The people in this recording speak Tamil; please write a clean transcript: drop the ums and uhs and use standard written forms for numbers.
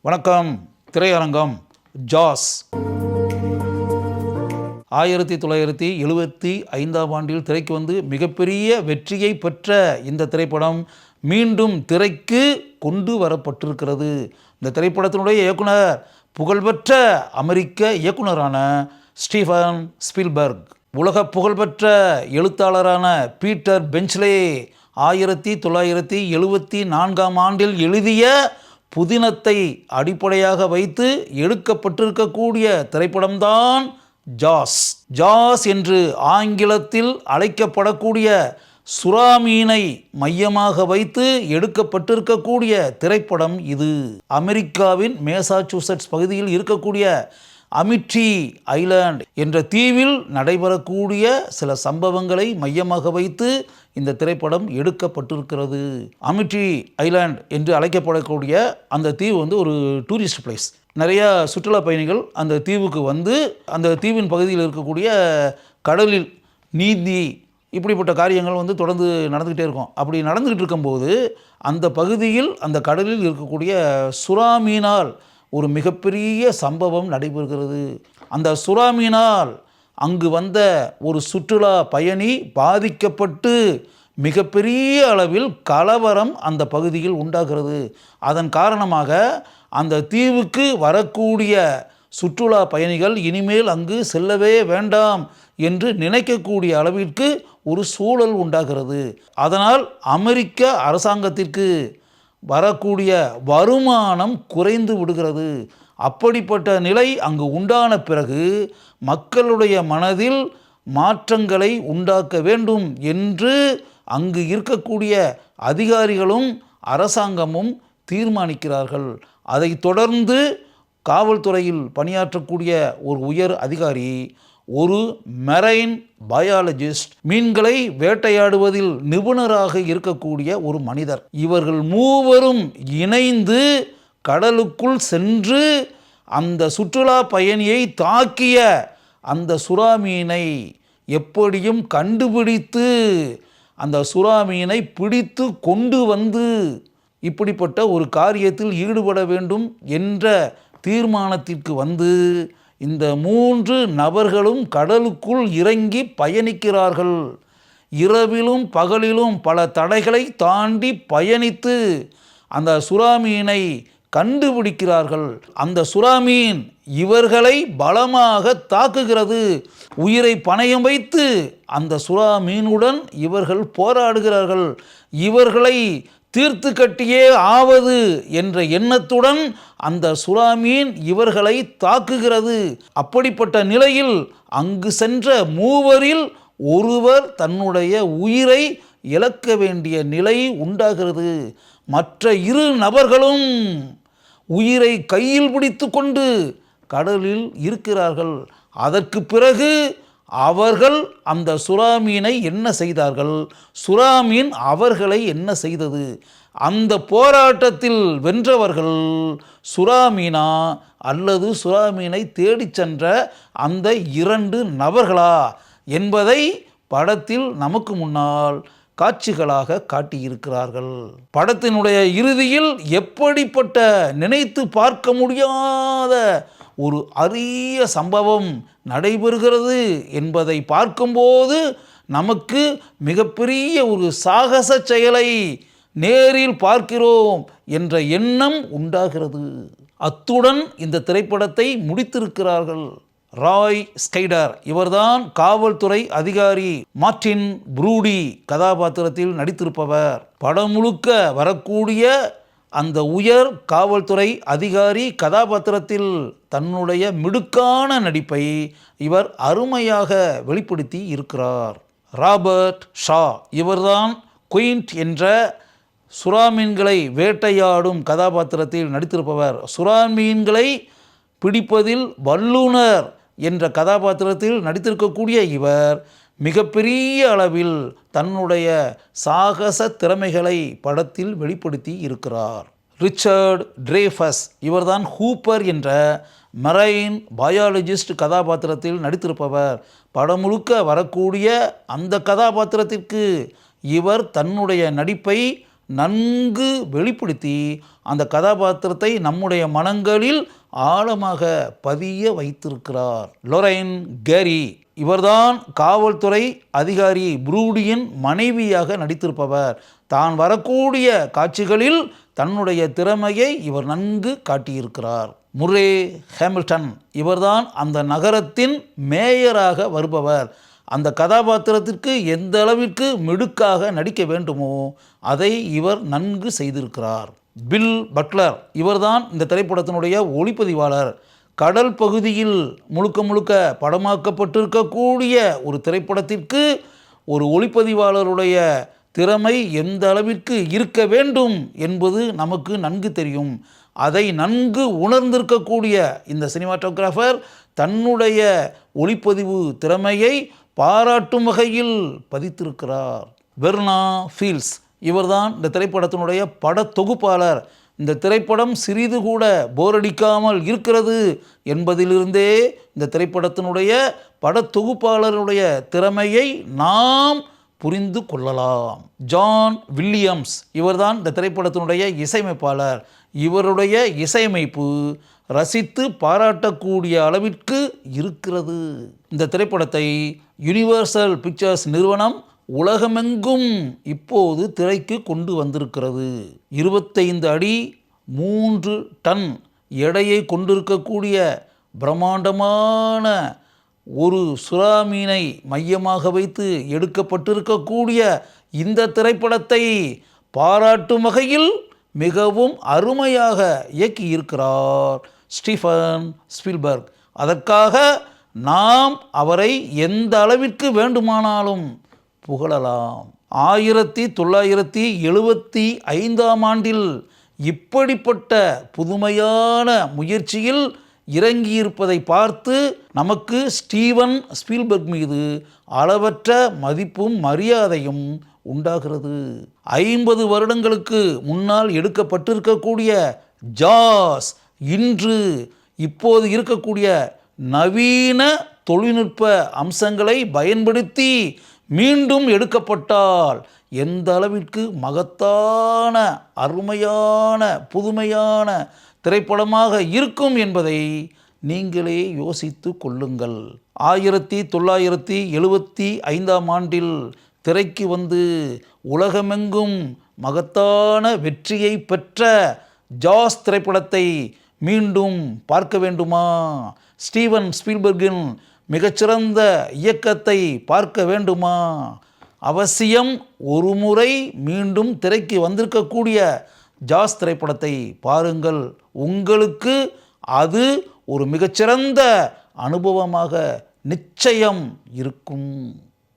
வணக்கம். திரையரங்கம். ஜாஸ் 1975 ஆண்டில் திரைக்கு வந்து மிகப்பெரிய வெற்றியை பெற்ற இந்த திரைப்படம் மீண்டும் திரைக்கு கொண்டு வரப்பட்டிருக்கிறது. இந்த திரைப்படத்தினுடைய இயக்குனர் புகழ்பெற்ற அமெரிக்க இயக்குனரான ஸ்டீஃபன் ஸ்பீல்பர்க். உலக புகழ்பெற்ற எழுத்தாளரான பீட்டர் பென்ச்லே 1974 ஆண்டில் எழுதிய புதினத்தை அடிப்படையாக வைத்து எடுக்கப்பட்டிருக்கக்கூடிய திரைப்படம்தான் ஜாஸ். ஜாஸ் என்று ஆங்கிலத்தில் அழைக்கப்படக்கூடிய சுறா மீனை மையமாக வைத்து எடுக்கப்பட்டிருக்கக்கூடிய திரைப்படம் இது. அமெரிக்காவின் மேசாச்சூசெட்ஸ் பகுதியில் இருக்கக்கூடிய அமிட்டி ஐலாண்ட் என்ற தீவில் நடைபெறக்கூடிய சில சம்பவங்களை மையமாக வைத்து இந்த திரைப்படம் எடுக்கப்பட்டிருக்கிறது. அமிட்டி ஐலாண்ட் என்று அழைக்கப்படக்கூடிய அந்த தீவு வந்து ஒரு டூரிஸ்ட் பிளேஸ். நிறைய சுற்றுலா பயணிகள் அந்த தீவுக்கு வந்து அந்த தீவின் பகுதியில் இருக்கக்கூடிய கடலில் நீந்தி இப்படிப்பட்ட காரியங்கள் வந்து தொடர்ந்து நடந்துக்கிட்டே இருக்கும். அப்படி நடந்துக்கிட்டு இருக்கும்போது அந்த பகுதியில் அந்த கடலில் இருக்கக்கூடிய சுறா மீனால் ஒரு மிகப்பெரிய சம்பவம் நடைபெறுகிறது. அந்த சுறா மீனால் அங்கு வந்த ஒரு சுற்றுலா பயணி பாதிக்கப்பட்டு மிகப்பெரிய அளவில் கலவரம் அந்த பகுதியில் உண்டாகிறது. அதன் காரணமாக அந்த தீவுக்கு வரக்கூடிய சுற்றுலா பயணிகள் இனிமேல் அங்கு செல்லவே வேண்டாம் என்று நினைக்கக்கூடிய அளவிற்கு ஒரு சூழல் உண்டாகிறது. அதனால் அமெரிக்க அரசாங்கத்திற்கு வரக்கூடிய வருமானம் குறைந்து விடுகிறது. அப்படிப்பட்ட நிலை அங்கு உண்டான பிறகு மக்களுடைய மனதில் மாற்றங்களை உண்டாக்க வேண்டும் என்று அங்கு இருக்கக்கூடிய அதிகாரிகளும் அரசாங்கமும் தீர்மானிக்கிறார்கள். அதை தொடர்ந்து காவல்துறையில் பணியாற்றக்கூடிய ஒரு உயர் அதிகாரி, ஒரு மெரைன் பயாலஜிஸ்ட், மீன்களை வேட்டையாடுவதில் நிபுணராக இருக்கக்கூடிய ஒரு மனிதர், இவர்கள் மூவரும் இணைந்து கடலுக்குள் சென்று அந்த சுற்றுலா பயணியை தாக்கிய அந்த சுறா மீனை எப்படியும் கண்டுபிடித்து அந்த சுறா மீனை பிடித்து கொண்டு வந்து இப்படிப்பட்ட ஒரு காரியத்தில் ஈடுபட வேண்டும் என்ற தீர்மானத்திற்கு வந்து இந்த 3 நபர்களும் கடலுக்குள் இறங்கி பயணிக்கிறார்கள். இரவிலும் பகலிலும் பல தடைகளை தாண்டி பயணித்து அந்த சுறா மீனை கண்டுபிடிக்கிறார்கள். அந்த சுறா மீன் இவர்களை பலமாக தாக்குகிறது. உயிரை பணயம் வைத்து அந்த சுறா மீனுடன் இவர்கள் போராடுகிறார்கள். இவர்களை தீர்த்து கட்டியே ஆவது என்ற எண்ணத்துடன் அந்த சுறா மீன் இவர்களை தாக்குகிறது. அப்படிப்பட்ட நிலையில் அங்கு சென்ற மூவரில் ஒருவர் தன்னுடைய உயிரை இழக்க வேண்டிய நிலை உண்டாகிறது. மற்ற 2 நபர்களும் உயிரை கையில் பிடித்து கொண்டு கடலில் இருக்கிறார்கள். அதற்கு பிறகு அவர்கள் அந்த சுறா மீனை என்ன செய்தார்கள், சுறா மீன் அவர்களை என்ன செய்தது? அந்த போராட்டத்தில் வென்றவர்கள் சுறா மீனா அல்லது சுறா மீனை தேடிச் சென்ற அந்த 2 நபர்களா என்பதை படத்தில் நமக்கு முன்னால் காட்சிகளாக காட்டியிருக்கிறார்கள். படத்தினுடைய இறுதியில் எப்படிப்பட்ட நினைத்து பார்க்க முடியாத ஒரு அரிய சம்பவம் நடைபெறுகிறது என்பதை பார்க்கும்போது நமக்கு மிகப்பெரிய ஒரு சாகச செயலை நேரில் பார்க்கிறோம் என்ற எண்ணம் உண்டாகிறது. அத்துடன் இந்த திரைப்படத்தை முடித்திருக்கிறார்கள் ராய் ஸ்கைடர். இவர்தான் காவல்துறை அதிகாரி மார்ட்டின் ப்ரூடி கதாபாத்திரத்தில் நடித்திருப்பவர். படம் முழுக்க வரக்கூடிய அந்த உயர் காவல்துறை அதிகாரி கதாபாத்திரத்தில் தன்னுடைய மிடுக்கான நடிப்பை இவர் அருமையாக வெளிப்படுத்தி இருக்கிறார். ராபர்ட் ஷா இவர்தான் குயின்ட் என்ற சுறா மீன்களை வேட்டையாடும் கதாபாத்திரத்தில் நடித்திருப்பவர். சுறா மீன்களை பிடிப்பதில் வல்லுனர் என்ற கதாபாத்திரத்தில் நடித்திருக்கக்கூடிய இவர் மிகப்பெரிய அளவில் தன்னுடைய சாகச திறமைகளை படத்தில் வெளிப்படுத்தி இருக்கிறார். ரிச்சர்ட் ட்ரேஃபஸ் இவர்தான் ஹூப்பர் என்ற மெரைன் பயாலஜிஸ்ட் கதாபாத்திரத்தில் நடித்திருப்பவர். படம் முழுக்க வரக்கூடிய அந்த கதாபாத்திரத்திற்கு இவர் தன்னுடைய நடிப்பை நன்கு வெளிப்படுத்தி அந்த கதாபாத்திரத்தை நம்முடைய மனங்களில் ஆழமாக பதிய வைத்திருக்கிறார். லொரைன் கேரி இவர்தான் காவல்துறை அதிகாரி ப்ரூடியின் மனைவியாக நடித்திருப்பவர். தான் வரக்கூடிய காட்சிகளில் தன்னுடைய திறமையை இவர் நன்கு காட்டியிருக்கிறார். முர்ரே ஹேமில்டன் இவர்தான் அந்த நகரத்தின் மேயராக வருபவர். அந்த கதாபாத்திரத்திற்கு எந்த அளவிற்கு மிடுக்காக நடிக்க வேண்டுமோ அதை இவர் நன்கு செய்திருக்கிறார். பில் பட்லர் இவர்தான் இந்த திரைப்படத்தினுடைய ஒளிப்பதிவாளர். கடல் பகுதியில் முழுக்க முழுக்க படமாக்கப்பட்டிருக்கக்கூடிய ஒரு திரைப்படத்திற்கு ஒரு ஒளிப்பதிவாளருடைய திறமை எந்த அளவிற்கு இருக்க வேண்டும் என்பது நமக்கு நன்கு தெரியும். அதை நன்கு உணர்ந்திருக்கக்கூடிய இந்த சினிமாட்டோகிராஃபர் தன்னுடைய ஒளிப்பதிவு திறமையை பாராட்டும் வகையில் பதித்திருக்கிறார். வெர்னா ஃபீல்ட்ஸ் இவர்தான் இந்த திரைப்படத்தினுடைய படத்தொகுப்பாளர். இந்த திரைப்படம் சிறிது கூட போரடிக்காமல் இருக்கிறது என்பதிலிருந்தே இந்த திரைப்படத்தினுடைய படத்தொகுப்பாளருடைய திறமையை நாம் புரிந்து கொள்ளலாம். ஜான் வில்லியம்ஸ் இவர்தான் இந்த திரைப்படத்தினுடைய இசையமைப்பாளர். இவருடைய இசையமைப்பு ரசித்து பாராட்டக்கூடிய அளவிற்கு இருக்கிறது. இந்த திரைப்படத்தை யுனிவர்சல் பிக்சர்ஸ் நிறுவனம் உலகமெங்கும் இப்போது திரைக்கு கொண்டு வந்திருக்கிறது. 25 அடி 3 டன் எடையை கொண்டிருக்கக்கூடிய பிரம்மாண்டமான ஒரு சுறா மீனை மையமாக வைத்து எடுக்கப்பட்டிருக்கக்கூடிய இந்த திரைப்படத்தை பாராட்டும் வகையில் மிகவும் அருமையாக இயக்கியிருக்கிறார் ஸ்டீஃபன் ஸ்பீல்பர்க். அதற்காக நாம் அவரை எந்த அளவிற்கு வேண்டுமானாலும் புகழலாம். 1975ஆம் ஆண்டில் இப்படிப்பட்ட புதுமையான முயற்சியில் இறங்கியிருப்பதை பார்த்து நமக்கு ஸ்டீவன் ஸ்பீல்பர்க் மீது அளவற்ற மதிப்பும் மரியாதையும் உண்டாகிறது. 50 வருடங்களுக்கு முன்னால் எடுக்கப்பட்டிருக்கக்கூடிய ஜாஸ் இப்போது இருக்கக்கூடிய நவீன தொழில்நுட்ப அம்சங்களை பயன்படுத்தி மீண்டும் எடுக்கப்பட்டால் எந்த அளவிற்கு மகத்தான அருமையான புதுமையான திரைப்படமாக இருக்கும் என்பதை நீங்களே யோசித்து கொள்ளுங்கள். 1975ஆம் ஆண்டில் திரைக்கு வந்து உலகமெங்கும் மகத்தான வெற்றியை பெற்ற ஜாஸ் திரைப்படத்தை மீண்டும் பார்க்க வேண்டுமா? ஸ்டீவன் ஸ்பீல்பர்கின் மிகச்சிறந்த இயக்கத்தை பார்க்க வேண்டுமா? அவசியம் ஒரு முறை மீண்டும் திரைக்கு வந்திருக்கக்கூடிய ஜாஸ் திரைப்படத்தை பாருங்கள். உங்களுக்கு அது ஒரு மிகச்சிறந்த அனுபவமாக நிச்சயம் இருக்கும்.